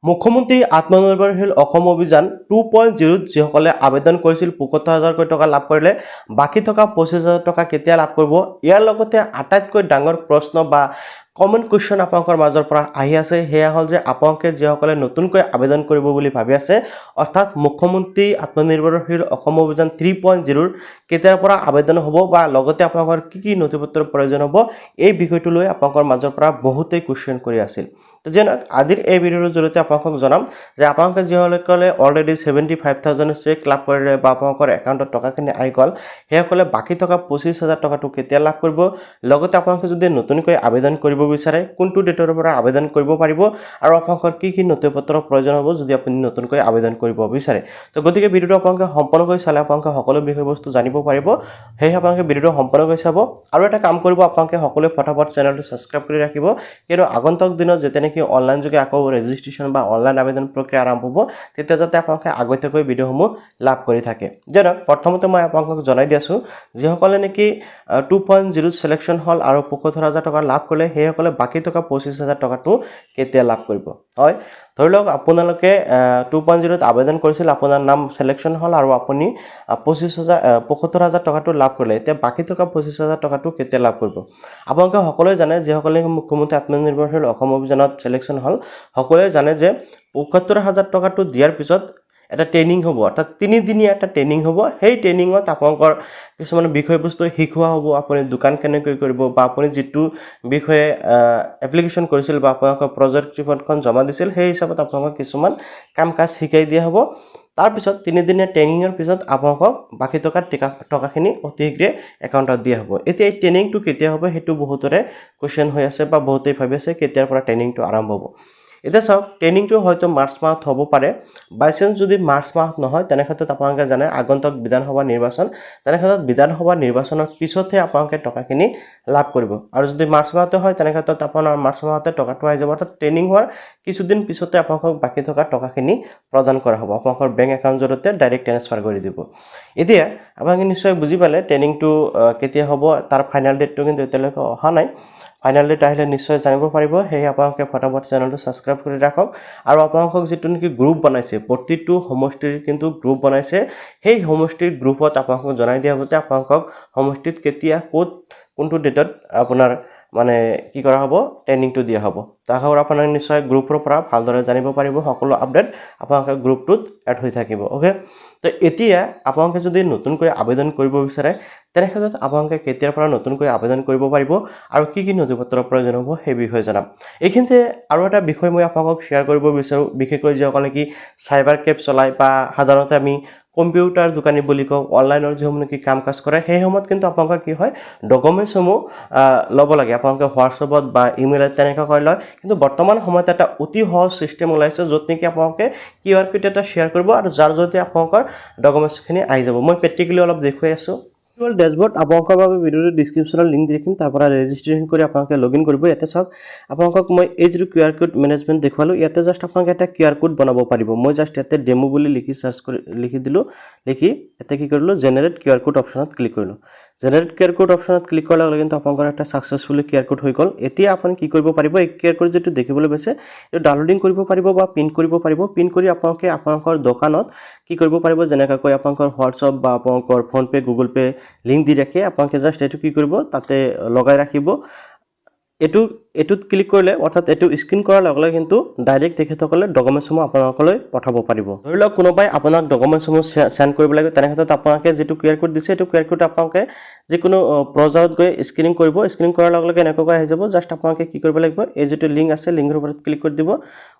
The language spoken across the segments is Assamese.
মুখ্যমন্ত্ৰী আত্মনিৰ্ভৰশীল অসম অভিযান 2.0 যিসকলে আবেদন কৰিছিল ৭৫,০০০ টকা লাভ কৰিলে বাকি থকা ২৫,০০০ টকা কেতিয়া লাভ কৰিব ইয়াৰ লগতে আটাইতকৈ ডাঙৰ প্ৰশ্ন বা কমন কুৱেশ্যন আপোনালোকৰ মাজৰ পৰা আহি আছে হেয়া হল যে আপোনালোকে যিসকলে নতুনকৈ আবেদন কৰিব বুলি ভাবি আছে অৰ্থাৎ মুখ্যমন্ত্ৰী আত্মনিৰ্ভৰশীল অসম অভিযান 3.0 কেতিয়াৰ পৰা আবেদন হ'ব বা লগতে আপোনালোকৰ কি নথিপত্ৰৰ প্ৰয়োজন হ'ব এই বিষয়টো লৈ আপোনালোকৰ মাজৰ পৰা বহুতেই কুৱেশ্যন কৰি আছিল তো যেনক আজিৰ এই ভিডিঅ'ৰ জৰিয়তে আপোনালোকক জনাম যে আপোনালোকে যিসকলে অলৰেডি 75,000 চেক লাভ কৰিলে বা আপোনালোকৰ একাউণ্টত টকাখিনি আহি গ'ল সেইসকলে বাকি থকা 25,000 টকাটো কেতিয়া লাভ কৰিব লগতে আপোনালোকে যদি নতুনকৈ আবেদন কৰিব বিচাৰে কোনটো ডেটৰ পৰা আবেদন কৰিব পাৰিব আৰু আপোনালোকৰ কি নথিপত্ৰৰ প্ৰয়োজন হ'ব যদি আপুনি নতুনকৈ আবেদন কৰিব বিচাৰে তো গতিকে ভিডিঅ'টো আপোনালোকে সম্পূৰ্ণকৈ চালে আপোনালোকে সকলো বিষয়বস্তু জানিব পাৰিব সেই আপোনালোকে ভিডিঅ'টো সম্পূৰ্ণকৈ চাব আৰু এটা কাম কৰিব আপোনালোকে সকলোৱে ফটাফট চেনেলটো সাবস্ক্ৰাইব কৰি ৰাখিব কিয়নো আগন্তুক দিনত যেতিয়া নেকি অনলাইন যোগে আকৌ ৰেজিষ্ট্ৰেচন বা অনলাইন আবেদন প্ৰক্ৰিয়া আৰম্ভ হ'ব তেতিয়া যাতে আপোনালোকে আগতীয়াকৈ ভিডিঅ'সমূহ লাভ কৰি থাকে যেনে প্ৰথমতে মই আপোনালোকক জনাই দিছো যিসকলে নেকি 2.0 সিলেকশন হল আৰু ৭৫,০০০ টকা লাভ কৰিলে সেইসকলে বাকি থকা ২৫,০০০ টকাটো কেতিয়া লাভ কৰিব হয় ধৰি লওক আপোনালোকে 2.0 ত আবেদন কৰিছিল আপোনাৰ নাম সিলেকশন হল আৰু আপুনি ৭৫,০০০ টকাটো লাভ কৰিলে এতিয়া বাকি থকা ২৫,০০০ টকাটো কেতিয়া লাভ কৰিব আপোনালোকে সকলোৱে জানে যিসকলে মুখ্যমন্ত্ৰী আত্মনিৰ্ভৰশীল অসম অভিযানত সিলেকশন হল সকলোৱে জানে যে ৭৫,০০০ টকাটো দিয়াৰ পিছত এটা ট্ৰেইনিং হ'ব অৰ্থাৎ 3 দিনীয়া এটা ট্ৰেইনিং হ'ব সেই ট্ৰেইনিঙত আপোনালোকৰ কিছুমান বিষয়বস্তু শিকোৱা হ'ব আপুনি দোকান কেনেকৈ কৰিব বা আপুনি যেটো বিষয়ে এপ্লিকেশন কৰিছিল বা আপোনালোকৰ প্ৰজেক্ট ৰিপৰ্টখন জমা দিছিল সেই হিচাপত আপোনালোকক কিছুমান কাম কাজ শিকাই দিয়া হ'ব তাৰ পিছত 3 দিনীয়া ট্ৰেইনিঙৰ পিছত আপোনালোকক বাকি টকাখিনি অতি শীঘ্ৰে একাউণ্টত দিয়া হ'ব এতিয়া এই ট্ৰেইনিংটো কেতিয়া হ'ব হেতু বহুতৰে কোৱেশ্চন হৈ আছে বা বহুতেই ভাবি আছে কেতিয়াৰ পৰা ট্ৰেইনিংটো আৰম্ভ হ'ব এতিয়া চাওক ট্ৰেইনিংটো হয়তো মাৰ্চ মাহত হ'ব পাৰে বাইচান্স যদি মাৰ্চ মাহত নহয় তেনে ক্ষেত্ৰত আপোনালোকে জানে আগন্তুক বিধানসভা নিৰ্বাচন তেনে ক্ষেত্ৰত বিধানসভা নিৰ্বাচনৰ পিছতহে আপোনালোকে টকাখিনি লাভ কৰিব আৰু যদি মাৰ্চ মাহতে হয় তেনে ক্ষেত্ৰত আপোনাৰ মাৰ্চ মাহতে টকাটো আহি যাব অৰ্থাৎ ট্ৰেইনিং হোৱাৰ কিছুদিন পিছতে আপোনালোকক বাকি থকা টকাখিনি প্ৰদান কৰা হ'ব আপোনালোকৰ বেংক একাউণ্ট জৰিয়তে ডাইৰেক্ট ট্ৰান্সফাৰ কৰি দিব এতিয়া আপোনালোকে নিশ্চয় বুজি পালে ট্ৰেইনিংটো কেতিয়া হ'ব তাৰ ফাইনাল ডেটটো কিন্তু এতিয়ালৈকে অহা নাই ফাইনাল ডেট আহিলে নিশ্চয় জানিব পাৰিব সেই আপোনালোকে ফটাফট চেনেলটো সাবস্ক্ৰাইব কৰি ৰাখক আৰু আপোনালোকক যেটো নেকি গ্ৰুপ বনাইছে প্ৰতিটো সমষ্টিৰ কিন্তু গ্ৰুপ বনাইছে সেই সমষ্টিৰ গ্ৰুপত আপোনালোকক জনাই দিয়া হ'ব যে আপোনালোকক সমষ্টিত কেতিয়া কোত কোনটো ডেটত আপোনাৰ মানে কি কৰা হ'ব ট্ৰেইনিংটো দিয়া হ'ব তাহৰ আপোনাক নিশ্চয় গ্ৰুপৰ পৰা ভালদৰে জানিব পাৰিব সকলো আপডেট আপোনালোকে গ্ৰুপটোত এড হৈ থাকিব ওকে তো এতিয়া আপোনালোকে যদি নতুনকৈ আবেদন কৰিব বিচাৰে তেনে ক্ষেত্ৰত আপোনালোকে কেতিয়াৰ পৰা নতুনকৈ আবেদন কৰিব পাৰিব আৰু কি নথিপত্ৰৰ প্ৰয়োজন হ'ব সেই বিষয়ে জনাম এইখিনিতে আৰু এটা বিষয় মই আপোনালোকক শেয়াৰ কৰিব বিচাৰো বিশেষকৈ যিসকলে কি সাইবাৰ কেপ চলাই বা সাধাৰণতে আমি কম্পিউটাৰ দোকানী বুলি কওঁ অনলাইনৰ যিসমূহ কি কাম কাজ কৰে সেই সময়ত কিন্তু আপোনালোকৰ কি হয় ডকুমেন্টসমূহ ল'ব লাগে আপোনালোকে হোৱাটছএপত বা ইমেইলত তেনেকৈ কৰি লয় কিন্তু বৰ্তমান সময়ত এটা অতি সহজ সিস্টেম ওলাইছে য'ত নেকি আপোনালোকে কিউআৰ কোড এটা শেয়াৰ কৰিব আৰু যাৰ জৰিয়তে আপোনালোকৰ ডকুমেন্টছখিনি আহি যাব মই প্ৰেক্টিকেলি অলপ দেখুৱাই আছো ড্যাশবোৰ্ড আপোনালোকৰ বাবে ভিডিঅ'ৰ ডেসক্ৰিপচনত লিংক দি ৰাখিম তাৰ পৰা ৰেজিষ্ট্ৰেচন কৰি আপোনালোকে লগইন কৰিব ইয়াতে চাওক আপোনালোকক মই এই যে কিউআৰ কোড মেনেজমেন্ট দেখুৱালো ইয়াতে জাস্ট আপোনালোকে এটা কিউআৰ কোড বনাব পাৰিব মই জাস্ট ইয়াতে ডেমো বুলি লিখি সাৰ্চ কৰি লিখি দিলো লিখি ইয়াতে কি কৰিলো জেনাৰেট কিউআৰ কোড অপচনত ক্লিক কৰিলো জেনাৰেট কিউআৰ কোড অপচনত ক্লিক কৰাৰ লগে কিন্তু আপোনালোকৰ এটা সাকসেসফুলি কিউআৰ কোড হৈ গ'ল এতিয়া আপুনি কি কৰিব পাৰিব এই কিউআৰ কোড যেটো দেখিবলৈ পাইছে এই ডাউনলোডিং কৰিব পাৰিব বা পিন কৰিব পাৰিব পিন কৰি আপোনালোকে আপোনালোকৰ দোকানত কি কৰিব পাৰিব যেনেকৈ আপোনালোকৰ হোৱাটছআপ বা আপোনালোকৰ PhonePe Google Pay link দি ৰাখে আপোনালোকে জাস্ট এটো কি কৰিব তাতে লগাই ৰাখিব এটুত ক্লিক কৰিলে অৰ্থাৎ এটু স্ক্ৰিন কৰাৰ লগে লগে কিন্তু ডাইৰেক্ট তেখেতসকলে ডকুমেন্টসমূহ আপোনালোকলৈ পঠাব পাৰিব ধৰি লওক কোনোবাই আপোনাক ডকুমেন্টসমূহ সেন্ড কৰিব লাগে তেনে ক্ষেত্ৰত আপোনালোকে যেটো কিউআৰ কোড দিছে এটো কিউআৰ কোড আপোনালোকে যিকোনো ব্ৰাউজাৰত গৈ স্ক্ৰিনিং কৰিব স্ক্ৰিনিং কৰাৰ লগে লগে এনেকৈ আহি যাব জাস্ট আপোনালোকে কি কৰিব লাগিব এই যেটো লিংক আছে লিংকৰ ওপৰত ক্লিক কৰি দিব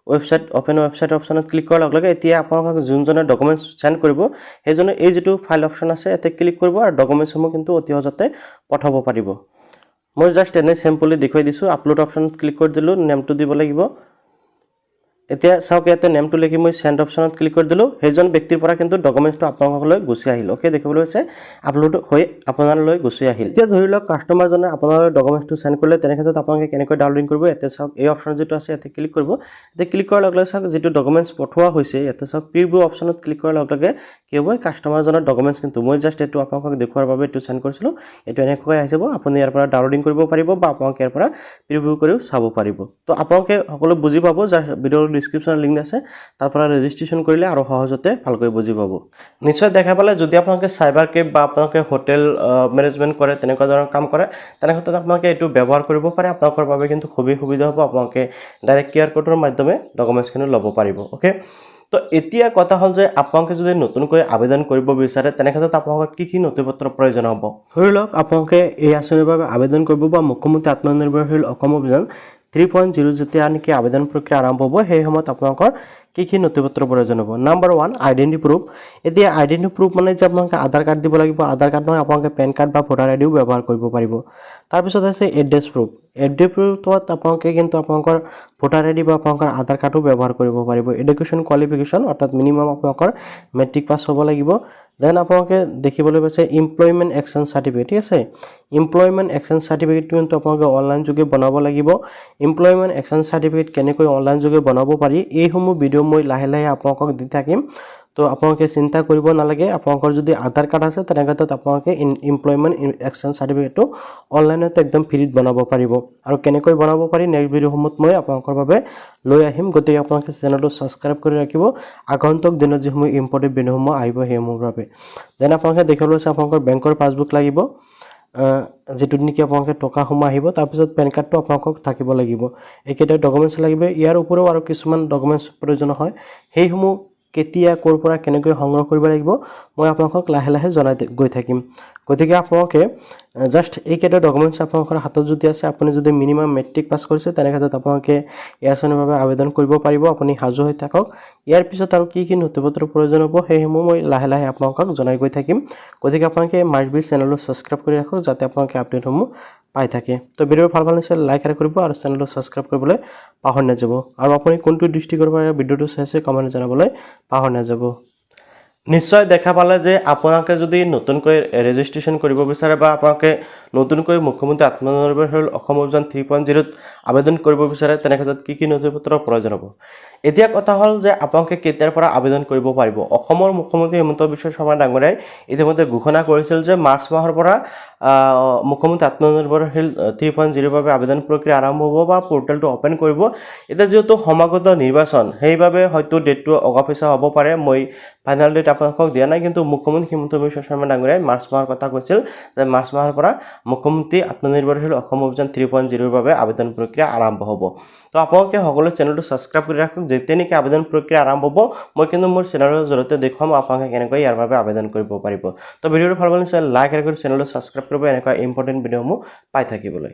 ওয়েবসাইট ওপেন ওয়েবসাইট অপচনত ক্লিক কৰাৰ লগে লগে এতিয়া আপোনালোকক যোনজনে ডকুমেন্টছ সেন্ড কৰিব সেইজনে এই যেটো ফাইল অপচন আছে এতে ক্লিক কৰিব আৰু ডকুমেন্টসমূহ কিন্তু অতি সহজতে পঠাব পাৰিব মই জাস্ট এনে সিম্পলি দেখুৱাই দিছো আপলোড অপচনত ক্লিক কৰি দিলো নেমটো দিব লাগিব এতিয়া চাওক ইয়াতে নেমটো লিখি মই সেন্ড অপচনত ক্লিক কৰি দিলো হেজন ব্যক্তিৰ পৰা কিন্তু ডকুমেন্টটো আপোনালোকলৈ গুছি আহিল ওকে দেখিবলৈ হৈছে আপলোড হৈ আপোনালৈ গুছি আহিল এতিয়া ধৰি লওক কাস্টমাৰ জনে আপোনাৰ ডকুমেন্টটো সেন্ড কৰিলে তেনে ক্ষেত্ৰত আপোনালোকে কেনেকৈ ডাউনলোডিং কৰিব ইয়াতে চাওক এই অপচন যেটো আছে ইয়াতে ক্লিক কৰিব এতিয়া ক্লিক কৰাৰ লগে লগে চাওক যেটো ডকুমেন্টছ পঠোৱা হৈছে ইয়াতে চাওক প্ৰিভিউ অপচনত ক্লিক কৰাৰ লগে লগে কি হ'ব কাস্টমাৰ জনৰ ডকুমেন্টছ কিন্তু মই জাস্ট এটো আপোনালোকক দেখুৱাৰ বাবে এটো সেন্ড কৰিছিলো এটো এনেকৈ আহি যাব আপুনি ইয়াৰ পৰা ডাউনলোডিং কৰিব পাৰিব বা আপোনালোকে ইয়াৰ পৰা প্ৰিভিউ কৰিও চাব পাৰিব তো আপোনালোকে সকলো বুজি পাব যে ভিডিঅ'ৰ ডিসক্ৰিপশ্যনৰ লিংক আছে তাৰ পৰা ৰেজিষ্ট্ৰেশ্যন কৰিলে আৰু সহজতে ভালকৈ বুজি পাব নিশ্চয় দেখা পালে যদি আপোনালোকে সাইবাৰ কেফ বা আপোনালোকে হোটেল মেনেজমেন্ট কৰে তেনেকুৱা ধৰণৰ কাম কৰে তেনে ক্ষেত্ৰত আপোনালোকে এইটো ব্যৱহাৰ কৰিব পাৰে আপোনালোকৰ বাবে কিন্তু খুবেই সুবিধা হ'ব আপোনালোকে ডাইৰেক্ট কিউআৰ কোডৰ মাধ্যমে ডকুমেণ্টছখিনি ল'ব পাৰিব ওকে তো এতিয়া কথা হ'ল যে আপোনালোকে যদি নতুনকৈ আবেদন কৰিব বিচাৰে তেনে ক্ষেত্ৰত আপোনালোকৰ কি নথিপত্ৰৰ প্ৰয়োজন হ'ব ধৰি লওক আপোনালোকে এই আঁচনিৰ বাবে আবেদন কৰিব বা মুখ্যমন্ত্ৰী আত্মনিৰ্ভৰশীল অসম অভিযান 3.0 যেতিয়া নেকি আবেদন প্ৰক্ৰিয়া আৰম্ভ হ'ব সেই সময়ত আপোনালোকৰ কি নথিপত্ৰৰ প্ৰয়োজন হ'ব নাম্বাৰ 1 আইডেন্টি প্ৰুফ এতিয়া আইডেন্টি প্ৰুফ মানে যে আপোনালোকে আধাৰ কাৰ্ড দিব লাগিব আধাৰ কাৰ্ড নহয় আপোনালোকে পেন কাৰ্ড বা ভোটাৰ আইডিও ব্যৱহাৰ কৰিব পাৰিব তাৰ পিছত আছে এড্ৰেছ প্ৰুফ এড্ৰেছ প্ৰুফত আপোনালোকে কিন্তু আপোনালোকৰ ভোটাৰ আইডি বা আপোনালোকৰ আধাৰ কাৰ্ডো ব্যৱহাৰ কৰিব পাৰিব এডুকেশ্যন কোৱালিফিকেশ্যন অৰ্থাৎ মিনিমাম আপোনালোকৰ মেট্ৰিক পাছ হ'ব লাগিব দেন আপোনালোকে দেখিবলৈ পাইছে এমপ্লয়মেন্ট একচন সাৰ্টিফিকেট ঠিক আছে এমপ্লয়মেন্ট একচন সাৰ্টিফিকেটটো কিন্তু আপোনালোকে অনলাইন যোগে বনাব লাগিব এমপ্লয়মেন্ট একচন সাৰ্টিফিকেট কেনেকৈ অনলাইন যোগে বনাব পাৰি এইসমূহ ভিডিঅ' মই লাহে লাহে আপোনালোকক দি থাকিম তো আপোনালোকে চিন্তা কৰিব নালাগে আপোনালোকৰ যদি আধাৰ কাৰ্ড আছে তেনে ক্ষেত্ৰত আপোনালোকে এমপ্লয়মেন্ট একচন সাৰ্টিফিকেটটো অনলাইনত একদম ফ্ৰীত বনাব পাৰিব আৰু কেনেকৈ বনাব পাৰি নেক্সট ভিডিঅ'সমূহত মই আপোনালোকৰ বাবে লৈ আহিম গতিকে আপোনালোকে চেনেলটো সাবস্ক্ৰাইব কৰি ৰাখিব আগন্তুক দিনত যিসমূহ ইম্পৰ্টেণ্ট ভিডিঅ'সমূহ আহিব সেইসমূহৰ বাবে দেন আপোনালোকে দেখিবলৈ আছে আপোনালোকৰ বেংকৰ পাছবুক লাগিব যেটো নেকি আপোনালোকে টকাসমূহ আহিব তাৰ পিছত পেন কাৰ্ডটো আপোনালোকক থাকিব লাগিব এইকেইটা ডকুমেণ্টছ লাগিব ইয়াৰ উপৰিও আৰু কিছুমান ডকুমেণ্টছ প্ৰয়োজন হয় সেইসমূহ কেতিয়া কৰ পৰা কেনেকৈ সংগ্ৰহ কৰিব লাগিব মই আপোনালোকক লাহে লাহে জনাই গৈ থাকিম গতিকে আপোনালোকে জাস্ট এইকেইটা ডকুমেণ্টছ আপোনালোকৰ হাতত যদি আছে আপুনি যদি মিনিমাম মেট্ৰিক পাছ কৰিছে তেনে ক্ষেত্ৰত আপোনালোকে এই আঁচনিৰ বাবে আবেদন কৰিব পাৰিব আপুনি সাজু হৈ থাকক ইয়াৰ পিছত আৰু কি নথিপত্ৰৰ প্ৰয়োজন হ'ব সেইসমূহ মই লাহে লাহে আপোনালোকক জনাই গৈ থাকিম গতিকে আপোনালোকে মাইবি চেনেলটো সাবস্ক্ৰাইব কৰি ৰাখক যাতে আপোনালোকে আপডেটসমূহ পাই থাকে তো ভিডিঅ' ভাল নিশ্চয় লাইক কৰিব আৰু চেনেলটো সাবস্ক্ৰাইব কৰিবলৈ পাহৰি নাযাব আৰু আপুনি কোনটো ডিস্ট্ৰিক্টৰ পৰা ভিডিঅ'টো চাইছে কমেণ্ট জনাবলৈ পাহৰি নাযাব নিশ্চয় দেখা পালে যে আপোনালোকে যদি নতুনকৈ ৰেজিষ্ট্ৰেশ্যন কৰিব বিচাৰে বা আপোনালোকে নতুনকৈ মুখ্যমন্ত্ৰী আত্মনিৰ্ভৰশীল অসম অভিযান 3.0 আবেদন কৰিব বিচাৰে তেনে ক্ষেত্ৰত কি নথিপত্ৰৰ প্ৰয়োজন হ'ব এতিয়া কথা হ'ল যে আপোনালোকে কেতিয়াৰ পৰা আবেদন কৰিব পাৰিব অসমৰ মুখ্যমন্ত্ৰী হিমন্ত বিশ্ব শৰ্মা ডাঙৰীয়াই ইতিমধ্যে ঘোষণা কৰিছিল যে মাৰ্চ মাহৰ পৰা মুখ্যমন্ত্ৰী আত্মনিৰ্ভৰশীল 3.0 বাবে আবেদন প্ৰক্ৰিয়া আৰম্ভ হ'ব বা পোৰ্টেলটো ওপেন কৰিব এটা যেহেতু সমাগত নিৰ্বাচন সেইবাবে হয়তো ডেটটো অগা-পিছা হ'ব পাৰে মই ফাইনাল ডেট আপোনালোকক দিয়া নাই কিন্তু মুখ্যমন্ত্ৰী হিমন্ত বিশ্ব শৰ্মা ডাঙৰীয়াই মাৰ্চ মাহৰ কথা কৈছিল যে মাৰ্চ মাহৰ পৰা মুখ্যমন্ত্ৰী আত্মনিৰ্ভৰশীল অসম অভিযান 3.0 বাবে আবেদন প্ৰক্ৰিয়া আৰম্ভ হ'ব তো আপোনালোকে সকলো চেনেলটো সাবস্ক্ৰাইব কৰি ৰাখক যেতিয়া নেকি আবেদন প্ৰক্ৰিয়া আৰম্ভ হ'ব মই কিন্তু মোৰ চেনেলৰ জৰিয়তে দেখুৱাম আপোনালোকে কেনেকৈ ইয়াৰ বাবে আবেদন কৰিব পাৰিব তো ভিডিঅ'টো ভাল নিশ্চয় লাইক আৰু চেনেলটো সাবস্ক্ৰাইব কৰিব এনেকুৱা ইম্পৰ্টেণ্ট ভিডিঅ'সমূহ পাই থাকিবলৈ